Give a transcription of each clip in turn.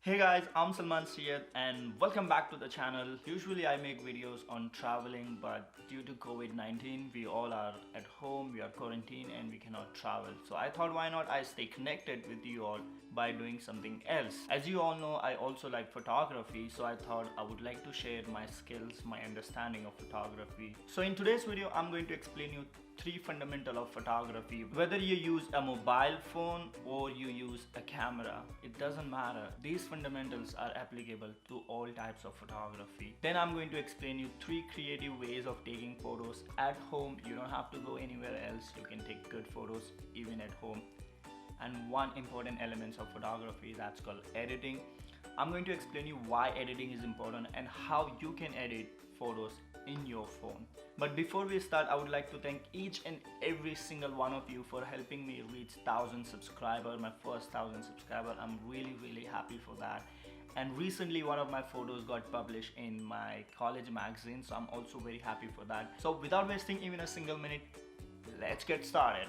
Hey guys, I'm Salman Syed and welcome back to the channel. Usually I make videos on traveling, but due to COVID-19 we all are at home, we are quarantined and we cannot travel. So I thought why not I stay connected with you all by doing something else. As you all know, I also like photography, so I thought I would like to share my skills, my understanding of photography. So in today's video I'm going to explain you three fundamental of photography. Whether you use a mobile phone or you use a camera, it doesn't matter. These fundamentals are applicable to all types of photography. Then I'm going to explain you three creative ways of taking photos at home. You don't have to go anywhere else. You can take good photos even at home. And one important element of photography, that's called editing. I'm going to explain you why editing is important and how you can edit photos in your phone. But before we start, I would like to thank each and every single one of you for helping me reach 1,000 subscribers, my first 1,000 subscribers. I'm really happy for that. And recently one of my photos got published in my college magazine, so I'm also very happy for that. So without wasting even a single minute, let's get started.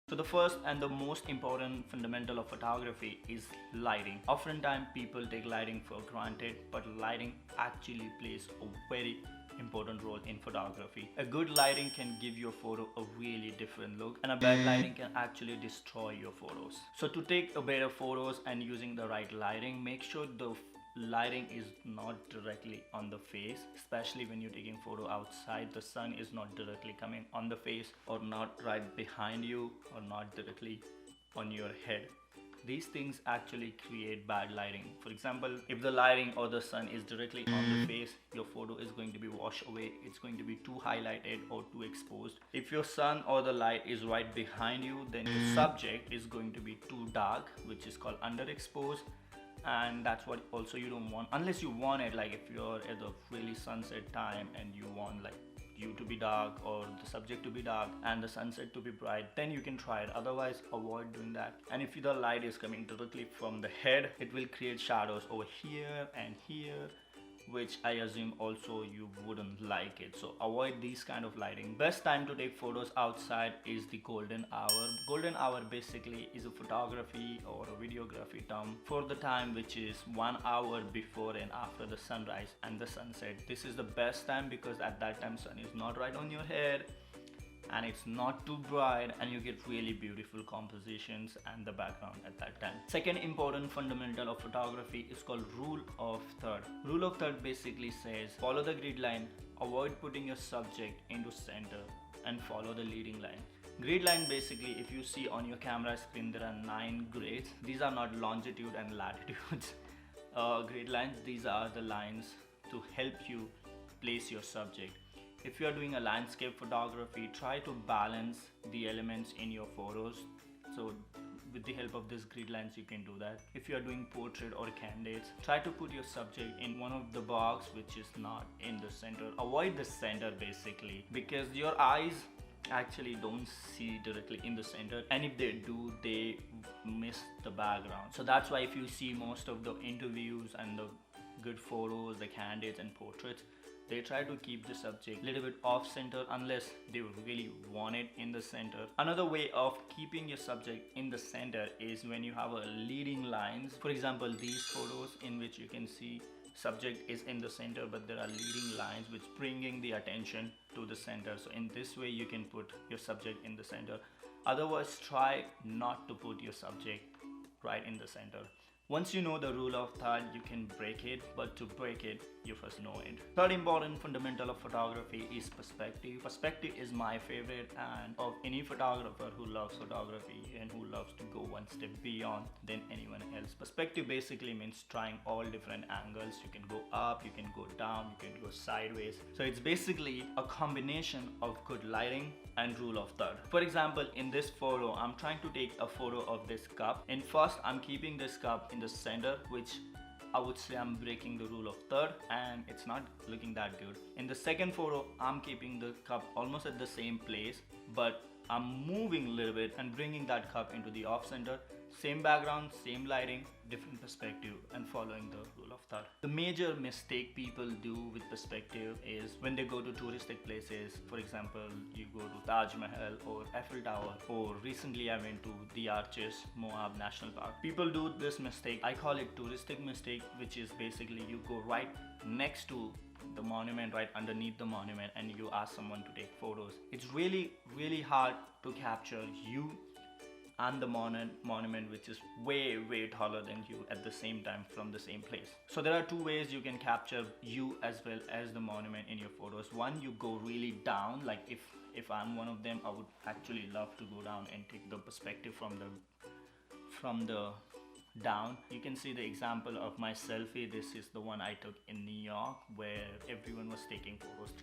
So the first and the most important fundamental of photography is lighting. Oftentimes people take lighting for granted, but lighting actually plays a very important role in photography. A good lighting can give your photo a really different look, and a bad lighting can actually destroy your photos. So to take a better photos and using the right lighting, make sure the lighting is not directly on the face, especially when you're taking photo outside. The sun is not directly coming on the face, or not right behind you, or not directly on your head. These things actually create bad lighting. For example, if the lighting or the sun is directly on the face, your photo is going to be washed away. It's going to be too highlighted or too exposed. If your sun or the light is right behind you, then your subject is going to be too dark, which is called underexposed. And that's what also you don't want, unless you want it, like if you're at the really sunset time and you want like you to be dark or the subject to be dark and the sunset to be bright, then you can try it. Otherwise, avoid doing that. And if the light is coming directly from the head, it will create shadows over here and here, which I assume also you wouldn't like it. So avoid these kind of lighting. Best time to take photos outside is the golden hour. Golden hour basically is a photography or a videography term for the time which is 1 hour before and after the sunrise and the sunset. This is the best time because at that time sun is not right on your head and it's not too bright, and you get really beautiful compositions and the background at that time. Second important fundamental of photography is called rule of third. Rule of third basically says follow the grid line, avoid putting your subject into center, and follow the leading line. Grid line, basically if you see on your camera screen, there are 9 grids. These are not longitude and latitudes. Grid lines, these are the lines to help you place your subject. If you are doing a landscape photography, try to balance the elements in your photos. So with the help of these grid lines you can do that. If you are doing portrait or candidates, try to put your subject in one of the box which is not in the center. Avoid the center basically, because your eyes actually don't see directly in the center, and if they do, they miss the background. So that's why if you see most of the interviews and the good photos, the candidates and portraits, they try to keep the subject a little bit off center unless they really want it in the center. Another way of keeping your subject in the center is when you have a leading lines. For example, these photos in which you can see subject is in the center, but there are leading lines which bringing the attention to the center. So in this way you can put your subject in the center. Otherwise, try not to put your subject right in the center. Once you know the rule of third, you can break it, but to break it, you first know it. Third important fundamental of photography is perspective. Perspective is my favorite, and of any photographer who loves photography and who loves to go one step beyond than anyone else. Perspective basically means trying all different angles. You can go up, you can go down, you can go sideways. So it's basically a combination of good lighting and rule of third. For example, in this photo, I'm trying to take a photo of this cup. And first, I'm keeping this cup in the center, which I would say I'm breaking the rule of third, and it's not looking that good. In the second photo, I'm keeping the cup almost at the same place, but I'm moving a little bit and bringing that cup into the off center. Same background, same lighting, different perspective and following the rule of third. The major mistake people do with perspective is when they go to touristic places. For example, you go to Taj Mahal or Eiffel Tower, or recently I went to the Arches Moab National Park. People do this mistake. I call it touristic mistake, which is basically you go right next to the monument, right underneath the monument, and you ask someone to take photos. It's really hard to capture you and the monument, which is way taller than you at the same time from the same place. So there are two ways you can capture you as well as the monument in your photos. One, you go really down, like if I'm one of them, I would actually love to go down and take the perspective from the down. You can see the example of my selfie. This is the one I took in New York where everyone was taking photos.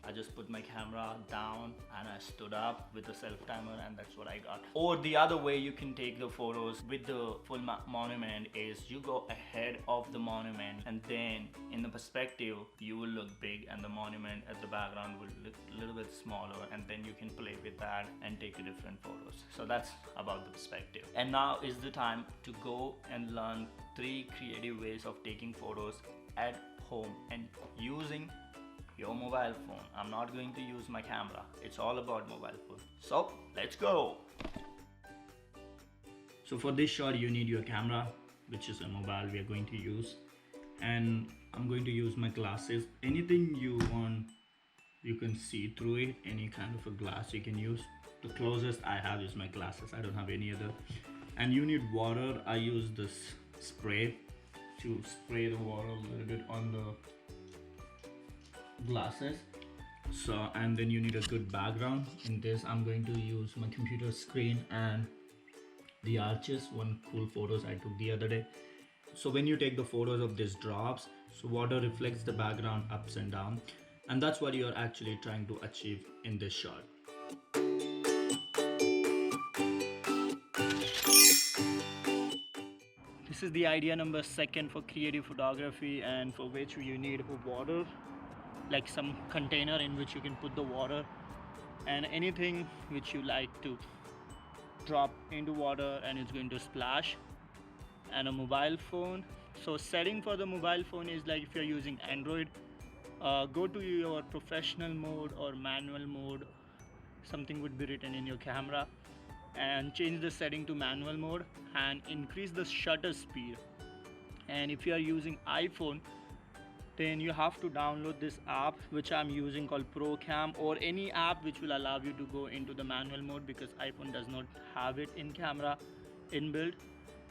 I just put my camera down and I stood up with the self timer, and that's what I got. Or the other way you can take the photos with the full monument is you go ahead of the monument, and then in the perspective you will look big and the monument at the background will look a little bit smaller, and then you can play with that and take different photos. So that's about the perspective. And now is the time to go and learn 3 creative ways of taking photos at home and using your mobile phone. I'm not going to use my camera. It's all about mobile phone. So let's go. So for this shot you need your camera, which is a mobile we are going to use, and I'm going to use my glasses. Anything you want, you can see through it. Any kind of a glass you can use. The closest I have is my glasses. I don't have any other. And you need water. I use this spray to spray the water a little bit on the glasses. So, and then you need a good background. In this I'm going to use my computer screen and the Arches, one cool photos I took the other day. So when you take the photos of these drops, so water reflects the background ups and down, and that's what you're actually trying to achieve in this shot. This is the idea number 2 for creative photography, and for which you need water, like some container in which you can put the water and anything which you like to drop into water and it's going to splash, and a mobile phone. So setting for the mobile phone is like if you're using Android, go to your professional mode or manual mode, something would be written in your camera, and change the setting to manual mode and increase the shutter speed. And if you are using iPhone, then you have to download this app which I'm using called ProCam, or any app which will allow you to go into the manual mode, because iPhone does not have it in camera inbuilt,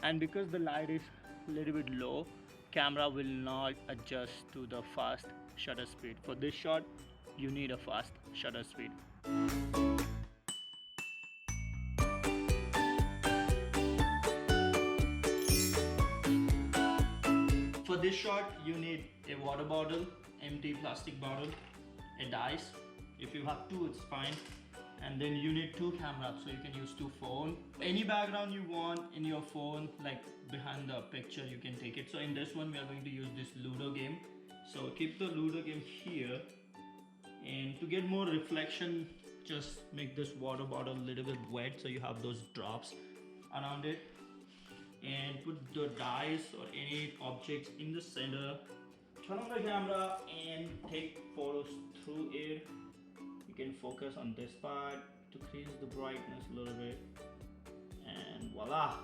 and because the light is a little bit low, camera will not adjust to the fast shutter speed. For this shot you need a fast shutter speed. For this shot you need a water bottle, empty plastic bottle, a dice. If you have 2 it's fine, and then you need 2 cameras, so you can use 2 phones. Any background you want in your phone, like behind the picture, you can take it. So in this one we are going to use this Ludo game. So keep the Ludo game here, and to get more reflection, just make this water bottle a little bit wet so you have those drops around it, and put the dice or any objects in the center. Turn on the camera and take photos through it. You can focus on this part to increase the brightness a little bit, and voila.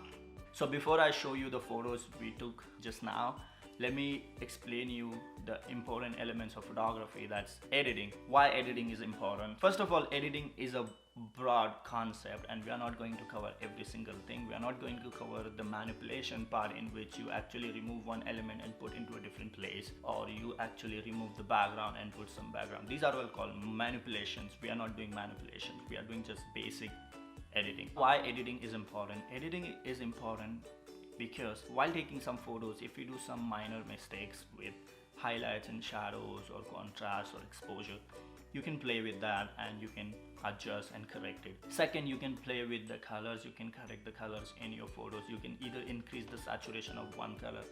So before I show you the photos we took just now, let me explain you the important elements of photography, that's editing. Why editing is important? First of all, editing is a broad concept, and we are not going to cover every single thing. We are not going to cover the manipulation part, in which you actually remove one element and put into a different place, or you actually remove the background and put some background. These are all called manipulations. We are not doing manipulations. We are doing just basic editing. Why editing is important? Editing is important because while taking some photos, if you do some minor mistakes with highlights and shadows or contrast or exposure, you can play with that and you can adjust and correct it. Second, you can play with the colors. You can correct the colors in your photos. You can either increase the saturation of one color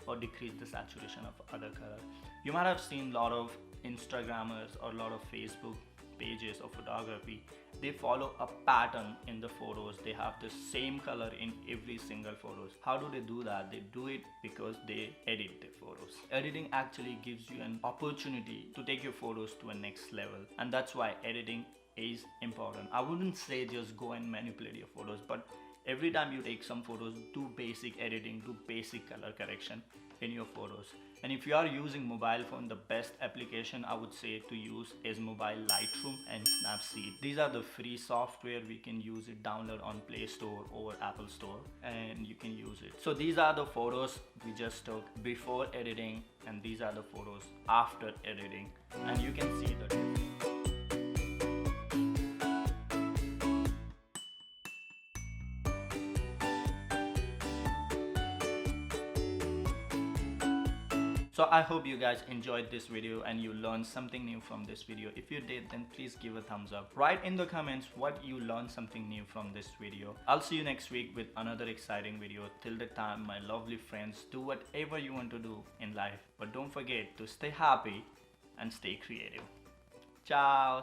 or decrease the saturation of other color. You might have seen a lot of Instagrammers or a lot of Facebook pages of photography, they follow a pattern in the photos. They have the same color in every single photos. How do they do that? They do it because they edit the photos. Editing actually gives you an opportunity to take your photos to a next level, and that's why editing is important. I wouldn't say just go and manipulate your photos, but every time you take some photos, do basic editing, do basic color correction in your photos. And if you are using mobile phone, the best application I would say to use is Mobile Lightroom and Snapseed. These are the free software. We can use it, download on Play Store or Apple Store, and you can use it. So these are the photos we just took before editing, and these are the photos after editing, and you can see the difference. So I hope you guys enjoyed this video and you learned something new from this video. If you did, then please give a thumbs up. Write in the comments what you learned something new from this video. I'll see you next week with another exciting video. Till the time, my lovely friends, do whatever you want to do in life, but don't forget to stay happy and stay creative. Ciao.